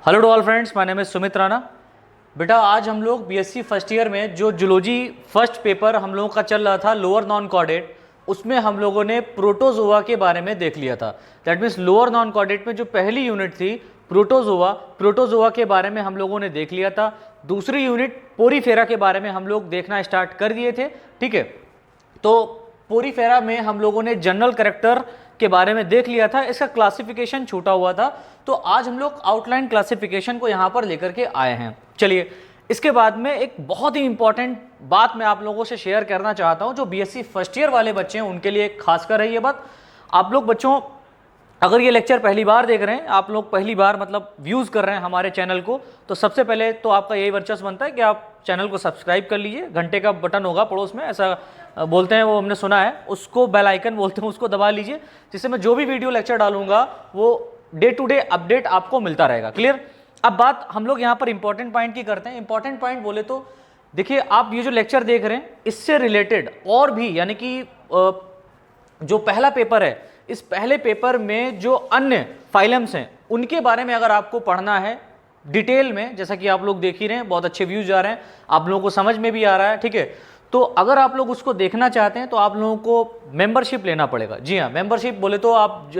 Hello to all friends, my name is Sumit Rana. बेटा आज हम लोग बीएससी फर्स्ट ईयर में जो जूलॉजी फर्स्ट पेपर हम लोगों का चल रहा था लोअर नॉन कॉर्डेट, उसमें हम लोगों ने प्रोटोजोआ के बारे में देख लिया था। That means lower non chordate में जो पहली यूनिट थी प्रोटोजोआ के बारे में हम लोगों ने देख लिया था। दूसरी यूनिट पोरीफेरा के बारे में हम लोग देखना स्टार्ट कर दिए थे। ठीक है, तो पोरीफेरा में हम लोगों ने जनरल कैरेक्टर के बारे में देख लिया था, इसका क्लासिफिकेशन छूटा हुआ था। तो आज हम लोग आउटलाइन क्लासिफिकेशन को यहाँ पर लेकर के आए हैं। चलिए, इसके बाद में एक बहुत ही इंपॉर्टेंट बात मैं आप लोगों से शेयर करना चाहता हूँ, जो बीएससी फर्स्ट ईयर वाले बच्चे हैं उनके लिए खासकर है ये बात। आप लोग बच्चों अगर ये लेक्चर पहली बार देख रहे हैं, आप लोग पहली बार मतलब व्यूज़ कर रहे हैं हमारे चैनल को, तो सबसे पहले तो आपका यही वर्चस्व बनता है कि आप चैनल को सब्सक्राइब कर लीजिए। घंटे का बटन होगा पड़ोस में, ऐसा बोलते हैं, वो हमने सुना है, उसको बेल आइकन बोलते हैं, उसको दबा लीजिए, जिससे मैं जो भी वीडियो लेक्चर डालूंगा वो डे टू डे अपडेट आपको मिलता रहेगा। क्लियर। अब बात हम लोग यहाँ पर इंपॉर्टेंट पॉइंट की करते हैं। इंपॉर्टेंट पॉइंट बोले तो देखिए, आप ये जो लेक्चर देख रहे हैं इससे रिलेटेड और भी, यानी कि जो पहला पेपर है, इस पहले पेपर में जो अन्य फाइलम्स हैं उनके बारे में अगर आपको पढ़ना है डिटेल में, जैसा कि आप लोग देख ही रहे हैं, बहुत अच्छे व्यूज आ रहे हैं, आप लोगों को समझ में भी आ रहा है। ठीक है, तो अगर आप लोग उसको देखना चाहते हैं तो आप लोगों को मेंबरशिप लेना पड़ेगा। जी हाँ, मेंबरशिप बोले तो आप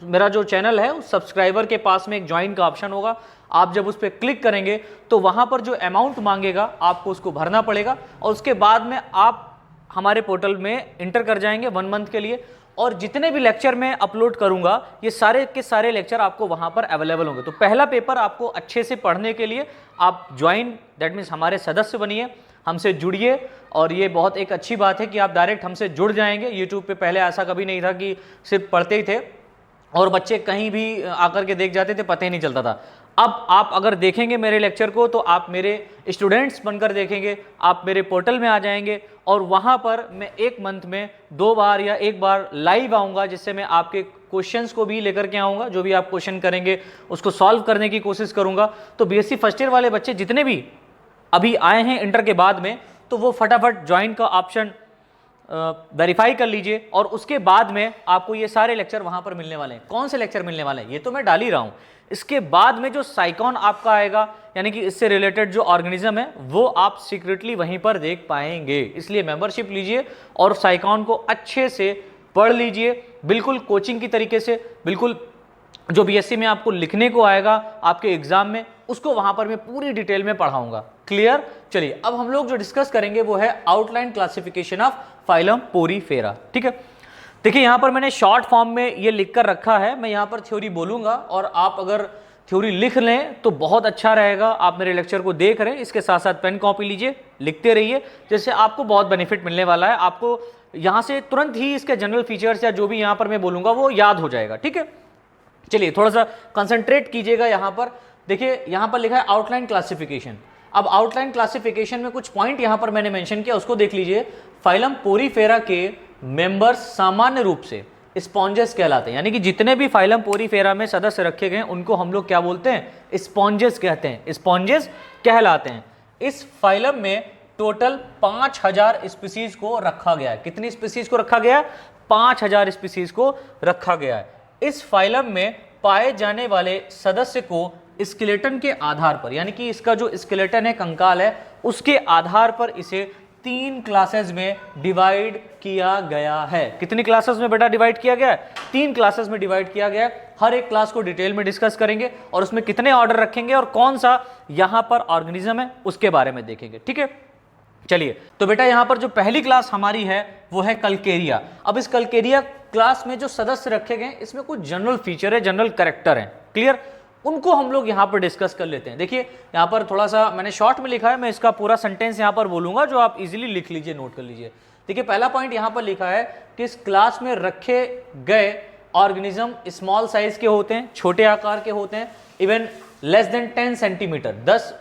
मेरा जो चैनल है उस सब्सक्राइबर के पास में एक ज्वाइन का ऑप्शन होगा। आप जब उस पर क्लिक करेंगे तो वहाँ पर जो अमाउंट मांगेगा आपको उसको भरना पड़ेगा, और उसके बाद में आप हमारे पोर्टल में इंटर कर जाएंगे 1 मंथ के लिए, और जितने भी लेक्चर मैं अपलोड करूंगा ये सारे के सारे लेक्चर आपको वहां पर अवेलेबल होंगे। तो पहला पेपर आपको अच्छे से पढ़ने के लिए आप ज्वाइन, दैट मीन्स हमारे सदस्य बनिए, हमसे जुड़िए। और ये बहुत एक अच्छी बात है कि आप डायरेक्ट हमसे जुड़ जाएंगे। यूट्यूब पे पहले ऐसा कभी नहीं था कि सिर्फ पढ़ते ही थे और बच्चे कहीं भी आकर के देख जाते थे, पता ही नहीं चलता था। अब आप अगर देखेंगे मेरे लेक्चर को तो आप मेरे स्टूडेंट्स बनकर देखेंगे, आप मेरे पोर्टल में आ जाएंगे, और वहाँ पर मैं 1 मंथ में 2 बार या 1 बार लाइव आऊँगा, जिससे मैं आपके क्वेश्चंस को भी लेकर के आऊँगा। जो भी आप क्वेश्चन करेंगे उसको सॉल्व करने की कोशिश करूँगा। तो बीएससी फर्स्ट ईयर वाले बच्चे जितने भी अभी आए हैं इंटर के बाद में, तो वो फटाफट ज्वाइन का ऑप्शन वेरीफाई कर लीजिए, और उसके बाद में आपको ये सारे लेक्चर वहाँ पर मिलने वाले हैं। कौन से लेक्चर मिलने वाले हैं ये तो मैं डाल ही रहा हूँ। इसके बाद में जो साइकॉन आपका आएगा, यानी कि इससे रिलेटेड जो ऑर्गेनिज्म है, वो आप सीक्रेटली वहीं पर देख पाएंगे। इसलिए मेंबरशिप लीजिए और साइकॉन को अच्छे से पढ़ लीजिए, बिल्कुल कोचिंग की तरीके से। बिल्कुल जो बीएससी में आपको लिखने को आएगा आपके एग्जाम में, उसको वहां पर मैं पूरी डिटेल में पढ़ाऊंगा। क्लियर। चलिए, अब हम लोग जो डिस्कस करेंगे वो है outline classification of phylum Porifera. ठीक है, देखिए यहाँ पर मैंने शॉर्ट फॉर्म में ये लिख कर रखा है। मैं यहाँ पर थ्योरी बोलूंगा और आप अगर थ्योरी लिख लें तो बहुत अच्छा रहेगा। आप मेरे लेक्चर को देख रहे हैं, इसके साथ साथ पेन कॉपी लीजिए, लिखते रहिए, जिससे आपको बहुत बेनिफिट मिलने वाला है। आपको यहाँ से तुरंत ही इसके जनरल फीचर्स या जो भी यहाँ पर मैं बोलूंगा वो याद हो जाएगा। ठीक है, चलिए थोड़ा सा कंसंट्रेट कीजिएगा। यहाँ पर देखिए, यहाँ पर लिखा है आउटलाइन क्लासिफिकेशन। अब आउटलाइन क्लासिफिकेशन में कुछ पॉइंट यहाँ पर मैंने मेंशन किया, उसको देख लीजिए। फाइलम पोरीफेरा के मेंबर्स सामान्य रूप से स्पॉन्जेस कहलाते हैं, यानी कि जितने भी फाइलम पोरीफेरा में सदस्य रखे गए उनको हम लोग क्या बोलते हैं? स्पॉन्जेस कहते हैं, स्पॉन्जेस कहलाते हैं। इस फाइलम में टोटल 5000 स्पीसीज को रखा गया है। कितनी स्पीसीज को रखा गया है? 5000 स्पीसीज को रखा गया है। इस फाइलम में पाए जाने वाले सदस्य को स्केलेटन के आधार पर, यानी कि इसका जो स्केलेटन है, कंकाल है, उसके आधार पर इसे 3 क्लासेस में डिवाइड किया गया है। कितनी क्लासेस में बेटा डिवाइड किया गया है? 3 क्लासेस में डिवाइड किया गया है। हर एक क्लास को डिटेल में डिस्कस करेंगे और उसमें कितने ऑर्डर रखेंगे और कौन सा यहां पर ऑर्गेनिज्म है उसके बारे में देखेंगे। ठीक है, चलिए तो बेटा यहां पर जो पहली क्लास हमारी है वो है कल्केरिया। अब इस कल्केरिया क्लास में जो सदस्य रखे गए इसमें कुछ जनरल फीचर है, जनरल कैरेक्टर है। क्लियर, उनको हम लोग यहाँ पर डिस्कस कर लेते हैं। देखिए यहाँ पर थोड़ा सा मैंने शॉर्ट में लिखा है, मैं इसका पूरा सेंटेंस यहाँ पर बोलूंगा, जो आप इजीली लिख लीजिए, नोट कर लीजिए। देखिए पहला पॉइंट यहाँ पर लिखा है कि इस क्लास में रखे गए ऑर्गेनिज्म स्मॉल साइज के होते हैं, छोटे आकार के होते हैं, इवन लेस देन 10 सेंटीमीटर, 10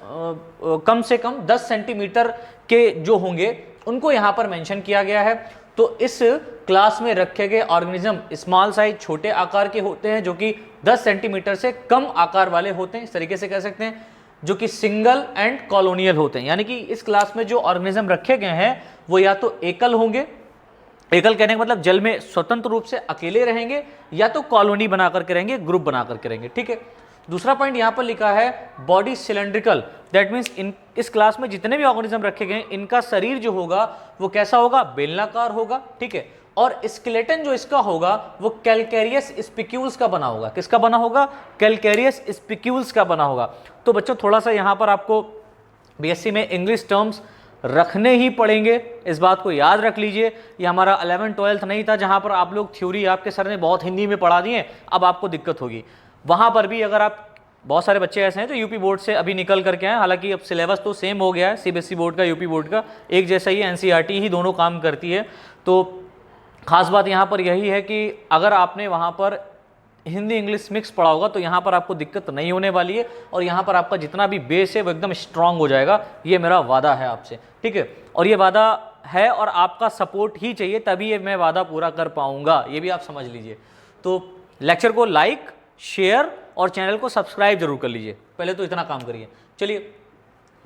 कम से कम 10 सेंटीमीटर के जो होंगे उनको यहाँ पर मेंशन किया गया है। तो इस क्लास में रखे गए ऑर्गेनिज्म स्मॉल साइज, छोटे आकार के होते हैं, जो कि 10 सेंटीमीटर से कम आकार वाले होते हैं, इस तरीके से कह सकते हैं, जो कि सिंगल एंड कॉलोनियल होते हैं। यानी कि इस क्लास में जो ऑर्गेनिज्म रखे गए हैं वो या तो एकल होंगे, एकल कहने का मतलब जल में स्वतंत्र रूप से अकेले रहेंगे, या तो कॉलोनी बना करके रहेंगे, ग्रुप बना करके रहेंगे। ठीक है, दूसरा पॉइंट यहाँ पर लिखा है बॉडी सिलेंड्रिकल, दैट मीन्स इस क्लास में जितने भी ऑर्गेनिज्म रखे गए इनका शरीर जो होगा वो कैसा होगा, बेलनाकार होगा, ठीक है। और स्केलेटन जो इसका होगा वो कैलकेरियस स्पिक्यूल्स का बना होगा। किसका बना होगा, कैलकेरियस स्पिक्यूल्स का बना होगा। तो बच्चों थोड़ा सा यहाँ पर आपको बीएससी में इंग्लिश टर्म्स रखने ही पड़ेंगे, इस बात को याद रख लीजिए। ये हमारा 11th-12th नहीं था जहाँ पर आप लोग थ्योरी आपके सर ने बहुत हिंदी में पढ़ा दिए, अब आपको दिक्कत होगी। वहाँ पर भी अगर आप, बहुत सारे बच्चे ऐसे हैं जो यूपी बोर्ड से अभी निकल करके आए, हालांकि अब सिलेबस तो सेम हो गया है, सीबीएसई बोर्ड का यूपी बोर्ड का एक जैसा ही, एनसीईआरटी ही दोनों काम करती है। तो खास बात यहाँ पर यही है कि अगर आपने वहाँ पर हिंदी इंग्लिश मिक्स पढ़ा होगा तो यहाँ पर आपको दिक्कत नहीं होने वाली है, और यहाँ पर आपका जितना भी बेस है वो एकदम स्ट्रांग हो जाएगा, ये मेरा वादा है आपसे, ठीक है। और ये वादा है और आपका सपोर्ट ही चाहिए, तभी ये मैं वादा पूरा कर पाऊंगा, ये भी आप समझ लीजिए। तो लेक्चर को लाइक, शेयर और चैनल को सब्सक्राइब जरूर कर लीजिए, पहले तो इतना काम करिए। चलिए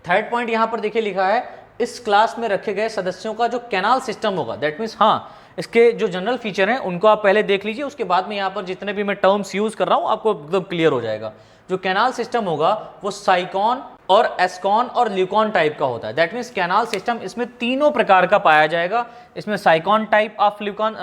थर्ड पॉइंट यहाँ पर देखिए लिखा है, इस क्लास में रखे गए सदस्यों का जो कैनाल सिस्टम होगा, दैट मीन्स हाँ इसके जो जनरल फीचर हैं उनको आप पहले देख लीजिए, उसके बाद में यहाँ पर जितने भी मैं टर्म्स यूज कर रहा हूँ आपको एकदम क्लियर हो जाएगा। जो कैनाल सिस्टम होगा वो साइकॉन और एस्कॉन और ल्यूकॉन टाइप का होता है। दैट मीन्स कैनाल सिस्टम इसमें तीनों प्रकार का पाया जाएगा। इसमें साइकॉन type of leucon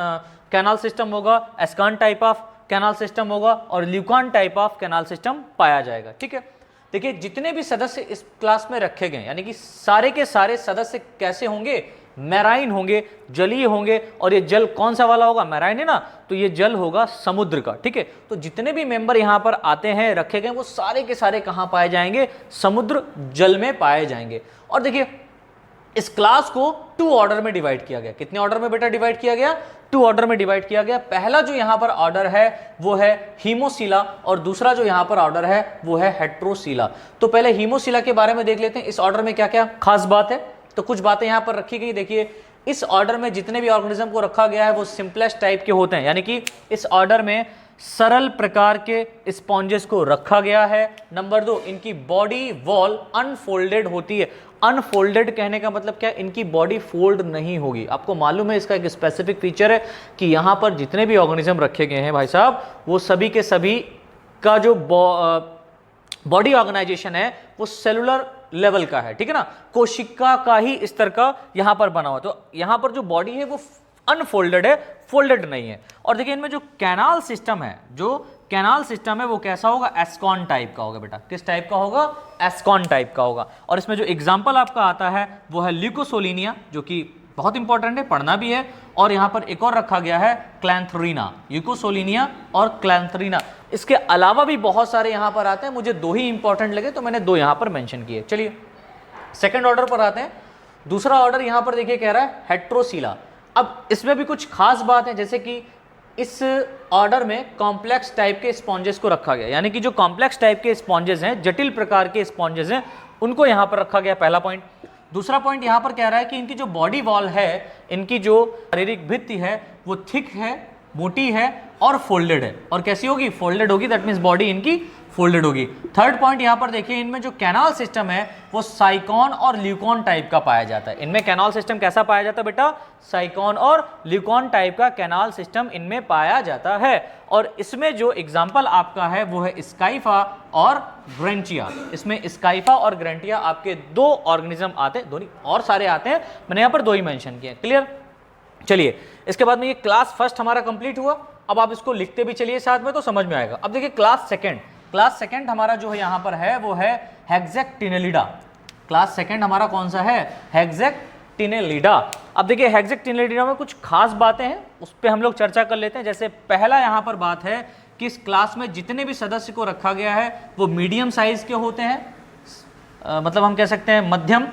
canal system होगा, एस्कॉन टाइप ऑफ कैनाल सिस्टम होगा और leucon type of canal system पाया जाएगा, ठीक है। देखिए जितने भी सदस्य इस क्लास में रखे गए यानी कि सारे के सारे सदस्य कैसे होंगे, मैराइन होंगे, जलीय होंगे। और ये जल कौन सा वाला होगा, मैराइन है ना, तो ये जल होगा समुद्र का, ठीक है। तो जितने भी मेंबर यहाँ पर आते हैं रखे गए वो सारे के सारे कहाँ पाए जाएंगे, समुद्र जल में पाए जाएंगे। और देखिए इस क्लास को 2 ऑर्डर में डिवाइड किया गया। कितने ऑर्डर में बेटा डिवाइड किया गया, 2 ऑर्डर में डिवाइड किया गया। पहला जो यहाँ पर ऑर्डर है वो है हीमोसीला और दूसरा जो यहाँ पर ऑर्डर है वो है हेट्रोसीला। तो पहले हीमोसीला के बारे में देख लेते हैं, इस ऑर्डर में क्या क्या खास बात है। तो कुछ बातें यहाँ पर रखी गई, देखिए इस ऑर्डर में जितने भी ऑर्गेनिज्म को रखा गया है वो सिंपलेस्ट टाइप के होते हैं, यानी कि इस ऑर्डर में सरल प्रकार के स्पॉन्जेस को रखा गया है। नंबर 2, इनकी बॉडी वॉल अनफोल्डेड होती है। अनफोल्डेड कहने का मतलब क्या, इनकी बॉडी फोल्ड नहीं होगी। आपको मालूम है इसका एक स्पेसिफिक फीचर है कि यहाँ पर जितने भी ऑर्गेनिज्म रखे गए हैं भाई साहब वो सभी के सभी का जो बॉडी ऑर्गेनाइजेशन है वो सेलुलर लेवल का है, ठीक है ना, कोशिका का ही स्तर का यहाँ पर बना हुआ। तो यहाँ पर जो बॉडी है वो अनफोल्डेड है, फोल्डेड नहीं है। और देखिए इनमें जो कैनाल सिस्टम है, जो कैनाल सिस्टम है वो कैसा होगा, एस्कॉन टाइप का होगा बेटा। किस टाइप का होगा, एस्कॉन टाइप का होगा। और इसमें जो एग्जाम्पल आपका आता है वो है ल्यूकोसोलिनिया, जो कि बहुत इंपॉर्टेंट है, पढ़ना भी है। और यहाँ पर एक और रखा गया है क्लैंथरीना, ल्यूकोसोलिनिया और क्लैंथरीना। इसके अलावा भी बहुत सारे यहाँ पर आते हैं, मुझे 2 ही इंपॉर्टेंट लगे तो मैंने 2 यहाँ पर मेंशन किए। चलिए सेकंड ऑर्डर पर आते हैं। दूसरा ऑर्डर यहाँ पर देखिए कह रहा है हेट्रोसीला। अब इसमें भी कुछ खास बात है, जैसे कि इस ऑर्डर में कॉम्प्लेक्स टाइप के स्पॉन्जेस को रखा गया, यानी कि जो कॉम्प्लेक्स टाइप के स्पॉन्जेस हैं, जटिल प्रकार के स्पॉन्जेस हैं, उनको यहाँ पर रखा गया, पहला पॉइंट। दूसरा पॉइंट यहाँ पर कह रहा है कि इनकी जो बॉडी वॉल है, इनकी जो शारीरिक भित्ति है वो थिक है, मोटी है और फोल्डेड है। और कैसी होगी, फोल्डेड होगी, दैट मीन्स बॉडी इनकी फोल्डेड होगी। थर्ड पॉइंट यहाँ पर देखिए, इनमें जो कैनाल सिस्टम है वो साइकॉन और ल्यूकॉन टाइप का पाया जाता है। इनमें कैनाल सिस्टम कैसा पाया जाता है बेटा, साइकॉन और ल्यूकॉन टाइप का कैनाल सिस्टम इनमें पाया जाता है। और इसमें जो एग्जाम्पल आपका है वो है स्काइफा और ग्रेंटिया। इसमें स्काइफा और ग्रेंटिया आपके 2 ऑर्गेनिज्म आते हैं, 2 नहीं और सारे आते हैं, मैंने यहाँ पर 2 ही मेंशन किए। क्लियर। चलिए इसके बाद में ये क्लास फर्स्ट हमारा कंप्लीट हुआ। अब आप इसको लिखते भी चलिए साथ में तो समझ में आएगा। अब देखिए क्लास सेकंड, क्लास सेकंड हमारा जो है यहाँ पर है वो है हेक्सेक्टिनेलिडा। क्लास सेकंड हमारा कौन सा है, हेक्सेक्टिनेलिडा। अब देखिए हेक्सेक्टिनेलिडा में कुछ खास बातें हैं, उस पर हम लोग चर्चा कर लेते हैं। जैसे पहला यहाँ पर बात है कि इस क्लास में जितने भी सदस्य को रखा गया है वो मीडियम साइज के होते हैं, मतलब हम कह सकते हैं मध्यम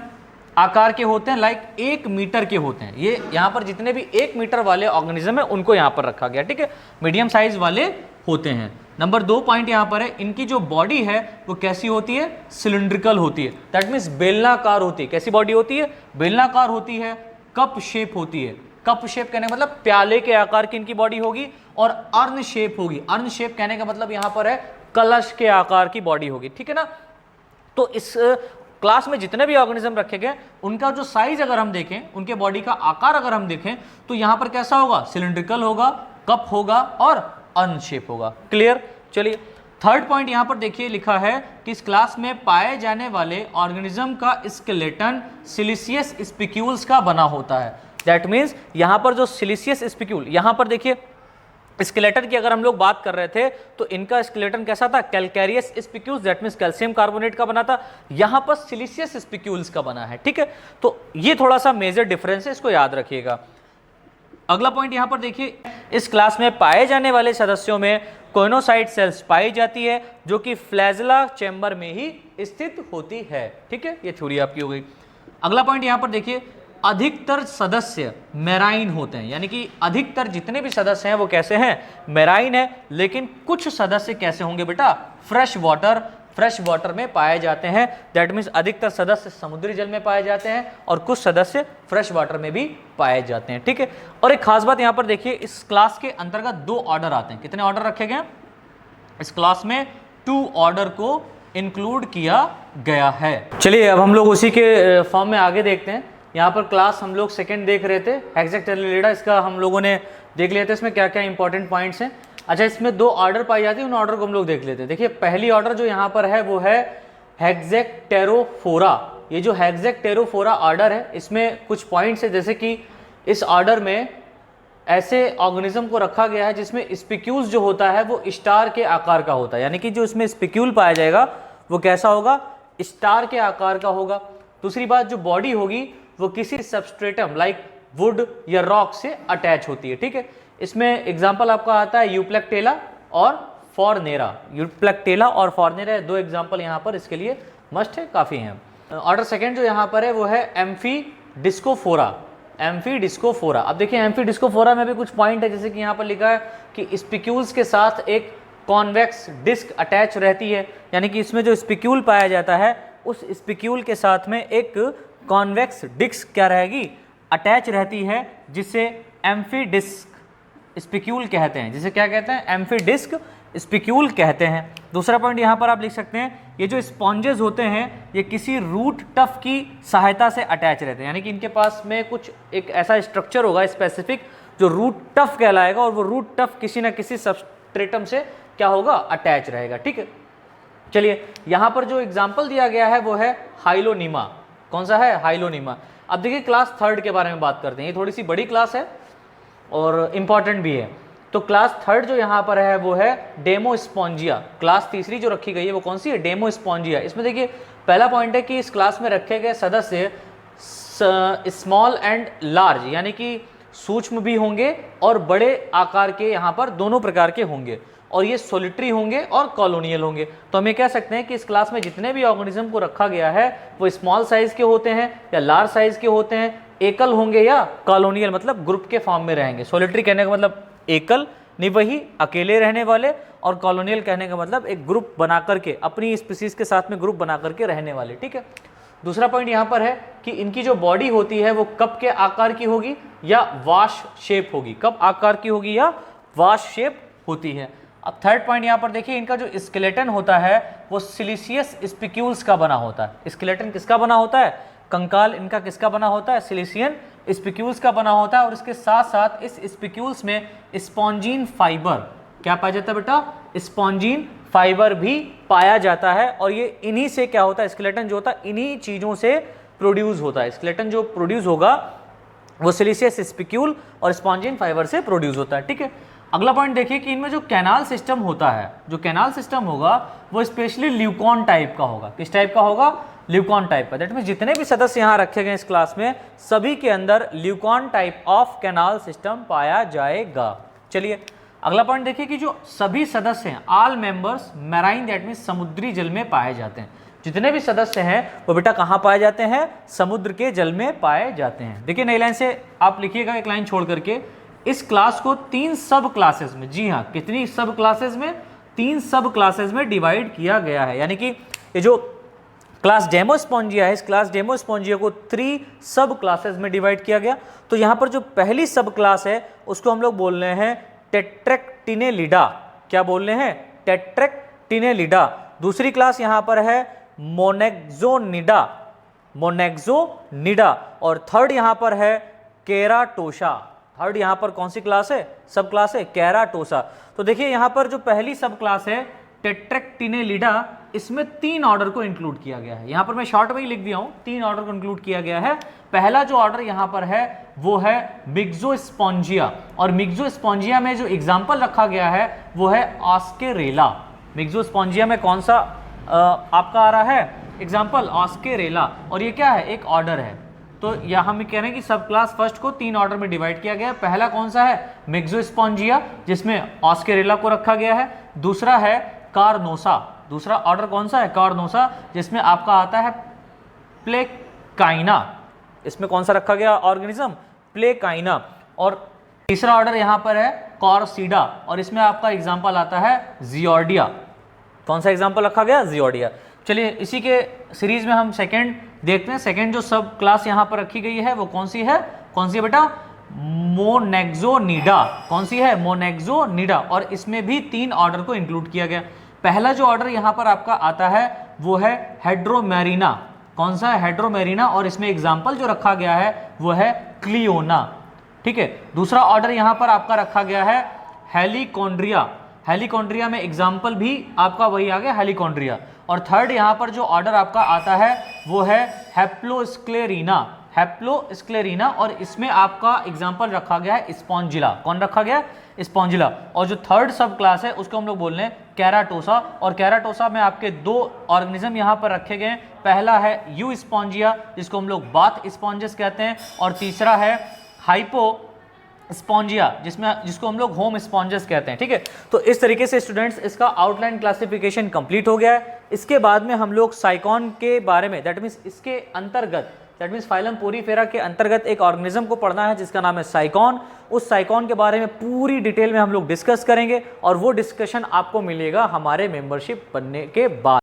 आकार के होते हैं, लाइक 1 मीटर के होते हैं। ये यहाँ पर जितने भी 1 मीटर वाले ऑर्गेनिज्म है उनको यहाँ पर रखा गया, ठीक है, मीडियम साइज वाले होते हैं। नंबर 2 पॉइंट यहाँ पर है, इनकी जो बॉडी है वो कैसी होती है, सिलिंड्रिकल होती है, दैट मीन्स बेलनाकार होती है। कैसी बॉडी होती है, बेलनाकार होती है, कप शेप होती है। कप शेप कहने का मतलब प्याले के आकार की इनकी बॉडी होगी, और अर्न शेप होगी। अर्न शेप कहने का मतलब यहाँ पर है कलश के आकार की बॉडी होगी, ठीक है ना। तो इस क्लास में जितने भी ऑर्गेनिज्म रखे गए उनका जो साइज अगर हम देखें, उनके बॉडी का आकार अगर हम देखें तो यहाँ पर कैसा होगा, सिलिंड्रिकल होगा, कप होगा और अर्न शेप होगा। क्लियर। चलिए थर्ड पॉइंट यहाँ पर देखिए लिखा है कि इस क्लास में पाए जाने वाले ऑर्गेनिज्म का स्केलेटन सिलिशियस स्पिक्यूल्स का बना होता है। दैट मीन्स यहाँ पर जो सिलिशियस स्पिक्यूल, यहाँ पर देखिए स्केलेटन की अगर हम लोग बात कर रहे थे तो इनका स्केलेटन कैसा था, calcareous spicules, that means calcium carbonate का बना था। यहाँ पर सिलिशियस स्पिक्यूल्स का बना है, ठीक है। तो ये थोड़ा सा मेजर डिफरेंस है, इसको याद रखिएगा। अगला पॉइंट यहाँ पर देखिए, इस क्लास में पाए जाने वाले सदस्यों में कोइनोसाइट सेल्स पाई जाती है जो कि फ्लैजेला चैम्बर में ही स्थित होती है, ठीक है। ये थ्योरी आपकी हो गई। अगला पॉइंट यहाँ पर देखिए, अधिकतर सदस्य मेराइन होते हैं, यानी कि अधिकतर जितने भी सदस्य हैं वो कैसे हैं, मेराइन है। लेकिन कुछ सदस्य कैसे होंगे बेटा, फ्रेश वाटर में पाए जाते हैं। दैट मीन्स अधिकतर सदस्य समुद्री जल में पाए जाते हैं और कुछ सदस्य फ्रेश वाटर में भी पाए जाते हैं, ठीक है। और एक खास बात यहाँ पर देखिए, इस क्लास के अंतर्गत 2 ऑर्डर आते हैं। कितने ऑर्डर रखे गए इस क्लास में, 2 ऑर्डर को इंक्लूड किया गया है। चलिए अब हम लोग उसी के फॉर्म में आगे देखते हैं। यहाँ पर क्लास हम लोग सेकंड देख रहे थे, हेक्साटेट्रालिडा, इसका हम लोगों ने देख लिया था इसमें क्या क्या इंपॉर्टेंट पॉइंट्स हैं। अच्छा, इसमें 2 ऑर्डर पाई जाती है, उन ऑर्डर को हम लोग देख लेते हैं। देखिए पहली ऑर्डर जो यहाँ पर है वो है हेक्सेक्टेरोफोरा। ये जो हेक्सेक्टेरोफोरा ऑर्डर है इसमें कुछ पॉइंट्स है, जैसे कि इस ऑर्डर में ऐसे ऑर्गेनिज्म को रखा गया है जिसमें स्पिक्यूल्स जो होता है वो स्टार के आकार का होता है, यानी कि जो इसमें स्पिक्यूल पाया जाएगा वो कैसा होगा, स्टार के आकार का होगा। दूसरी बात, जो बॉडी होगी वो किसी सबस्ट्रेटम लाइक वुड या रॉक से अटैच होती है, ठीक है। इसमें एग्जाम्पल आपका आता है यूप्लेक्टेला और फॉर्नेरा। यूप्लेक्टेला और फॉर्नेरा 2 एग्जाम्पल यहाँ पर इसके लिए मस्ट है, काफ़ी हैं। ऑर्डर सेकेंड जो यहाँ पर है वो है एम्फीडिस्कोफोरा। एम्फीडिस्कोफोरा, अब देखिए एम्फीडिस्कोफोरा में भी कुछ पॉइंट है, जैसे कि यहाँ पर लिखा है कि स्पिक्यूल्स के साथ एक कॉन्वेक्स डिस्क अटैच रहती है, यानी कि इसमें जो स्पिक्यूल पाया जाता है उस स्पिक्यूल के साथ में एक कॉन्वेक्स डिस्क क्या रहेगी, अटैच रहती है, जिसे एम्फीडिस्क स्पिक्यूल कहते हैं, जिसे क्या कहते हैं, एम्फीडिस्क स्पिक्यूल कहते हैं। दूसरा पॉइंट यहाँ पर आप लिख सकते हैं, ये जो स्पॉन्जेस होते हैं ये किसी रूट टफ की सहायता से अटैच रहते हैं, यानी कि इनके पास में कुछ एक ऐसा स्ट्रक्चर होगा स्पेसिफिक जो रूट टफ कहलाएगा, और वो रूट टफ किसी ना किसी सबस्ट्रेटम से क्या होगा, अटैच रहेगा, ठीक है। चलिए यहाँ पर जो एग्जाम्पल दिया गया है वो है हाइलोनीमा। कौन सा है, हाइलोनीमा। अब देखिए क्लास थर्ड के बारे में बात करते हैं, ये थोड़ी सी बड़ी क्लास है और इम्पॉर्टेंट भी है। तो क्लास थर्ड जो यहाँ पर है वो है डेमोस्पोंजिया। क्लास तीसरी जो रखी गई है वो कौन सी है, डेमोस्पोंजिया। इसमें देखिए पहला पॉइंट है कि इस क्लास में रखे गए सदस्य स्मॉल एंड लार्ज, यानी कि सूक्ष्म भी होंगे और बड़े आकार के, यहाँ पर दोनों प्रकार के होंगे, और ये सोलिटरी होंगे और कॉलोनियल होंगे। तो हम ये कह सकते हैं कि इस क्लास में जितने भी ऑर्गेनिज्म को रखा गया है वो स्मॉल साइज के होते हैं या लार्ज साइज के होते हैं, एकल होंगे या कॉलोनियल, मतलब ग्रुप के फॉर्म में रहेंगे। सोलिटरी कहने का मतलब एकल नहीं, वही अकेले रहने वाले, और कॉलोनियल कहने का मतलब एक ग्रुप बना करके, अपनी स्पीसीज के साथ में ग्रुप बना करके रहने वाले, ठीक है। दूसरा पॉइंट यहाँ पर है कि इनकी जो बॉडी होती है वो कप के आकार की होगी या वाश शेप होगी, कप आकार की होगी या वाश शेप होती है। अब थर्ड पॉइंट यहाँ पर देखिए, इनका जो स्केलेटन होता है वो सिलिशियस स्पिक्यूल्स का बना होता है। स्केलेटन किसका बना होता है, कंकाल इनका किसका बना होता है, सिलिशियन स्पिक्यूल्स का बना होता है। और इसके साथ साथ इस स्पिक्यूल्स में स्पॉन्जीन फाइबर क्या पाया जाता है बेटा, स्पॉन्जीन फाइबर भी पाया जाता है, और ये इन्हीं से क्या होता है, स्केलेटन जो होता है इन्हीं चीज़ों से प्रोड्यूस होता है। स्केलेटन जो प्रोड्यूस होगा वो सिलिशियस स्पिक्यूल और स्पॉन्जीन फाइबर से प्रोड्यूस होता है, ठीक है। अगला पॉइंट देखिए कि इनमें जो कैनाल सिस्टम होता है, जो कैनाल सिस्टम होगा वो स्पेशली ल्यूकॉन टाइप का होगा। किस टाइप का होगा, ल्यूकॉन टाइप का। दैट मीन्स जितने भी सदस्य यहाँ रखे गए इस क्लास में सभी के अंदर leucon type of canal system पाया जाएगा। चलिए अगला पॉइंट देखिए कि जो सभी सदस्य हैं, all members marine, that means समुद्री जल में पाए जाते हैं। जितने भी सदस्य हैं वो बेटा कहाँ पाए जाते हैं, समुद्र के जल में पाए जाते हैं। देखिए नई लाइन से आप लिखिएगा एक लाइन छोड़ करके, इस क्लास को 3 सब क्लासेस में, जी हाँ कितनी सब क्लासेस में, 3 सब क्लासेस में डिवाइड किया गया है। यानी कि ये जो क्लास डेमोस्पोंजिया है, इस क्लास डेमोस्पोंजिया को 3 सब क्लासेस में डिवाइड किया गया। तो यहाँ पर जो पहली सब क्लास है उसको हम लोग बोल रहे हैं टेट्रेक्टिनेलिडा। क्या बोल रहे हैं, टेट्रेक्टिनेलिडा। दूसरी क्लास यहाँ पर है मोनेक्सोनिडा, मोनेक्सोनिडा। और थर्ड यहाँ पर है केराटोसा। थर्ड यहाँ पर कौन सी क्लास है, सब क्लास है, केराटोसा। तो देखिए यहाँ पर जो पहली सब क्लास है टेट्रेक्टिनेलिडा, इसमें 3 ऑर्डर को इंक्लूड किया गया है। यहाँ पर मैं शॉर्ट में ही लिख दिया हूँ, 3 ऑर्डर को इंक्लूड किया गया है। पहला जो ऑर्डर यहाँ पर है वो है मिक्सोस्पोंजिया, और मिक्सोस्पोंजिया में जो एग्जाम्पल रखा गया है वो है ऑस्केरेला। मिक्सोस्पोंजिया में कौन सा आपका आ रहा है एग्जाम्पल? ऑस्केरेला, और ये क्या है? एक ऑर्डर है। तो यहाँ हम कह रहे हैं कि सब क्लास फर्स्ट को 3 ऑर्डर में डिवाइड किया गया है। पहला कौन सा है? मिक्सोस्पोंजिया, जिसमें ऑस्केरेला को रखा गया है। दूसरा है कार्नोसा, दूसरा ऑर्डर कौन सा है? कार्नोसा, जिसमें आपका आता है प्लेकाइना। इसमें कौन सा रखा गया ऑर्गेनिज्म? प्लेकाइना। और तीसरा ऑर्डर यहाँ पर है कॉर्सिडा, और इसमें आपका एग्जाम्पल आता है जियोडिया। कौन सा एग्जाम्पल रखा गया? जियोडिया। चलिए इसी के सीरीज में हम सेकंड देखते हैं। सेकंड जो सब क्लास यहाँ पर रखी गई है वो कौन सी है? कौन सी है बेटा? मोनेक्सोनिडा। कौन सी है? मोनेक्सोनिडा, और इसमें भी 3 ऑर्डर को इंक्लूड किया गया। पहला जो ऑर्डर यहाँ पर आपका आता है वो है हेड्रोमेरिना। कौन सा है? हेड्रोमेरिना, और इसमें एग्जाम्पल जो रखा गया है वो है क्लियोना। ठीक है। दूसरा ऑर्डर यहाँ पर आपका रखा गया है हेलिकोन्ड्रिया। हेलिकोन्ड्रिया में एग्जाम्पल भी आपका वही आ गया, हेलिकोन्ड्रिया। और थर्ड यहाँ पर जो ऑर्डर आपका आता है वो है हेप्लोस्क्लेरिना। हेप्लोस्क्लेरिना, और इसमें आपका एग्जाम्पल रखा गया है स्पॉन्जिला। कौन रखा गया? स्पॉन्जिला। और जो थर्ड सब क्लास है उसको हम लोग बोल रहे हैं कैराटोसा, और कैराटोसा में आपके 2 ऑर्गेनिज्म यहाँ पर रखे गए हैं। पहला है यू स्पॉन्जिया, जिसको हम लोग बाथ स्पॉन्जेस कहते हैं, और तीसरा है हाइपो स्पॉन्जिया, जिसको हम लोग होम स्पॉन्जेस कहते हैं। ठीक है। तो इस तरीके से स्टूडेंट्स इसका आउटलाइन क्लासिफिकेशन कंप्लीट हो गया है। इसके बाद में हम लोग साइकॉन के बारे में, दैट मीन्स इसके अंतर्गत, दैट मीन्स फाइलम पोरीफेरा के अंतर्गत एक ऑर्गेनिज्म को पढ़ना है जिसका नाम है साइकॉन। उस साइकॉन के बारे में पूरी डिटेल में हम लोग डिस्कस करेंगे, और वो डिस्कशन आपको मिलेगा हमारे मेंबरशिप बनने के बाद।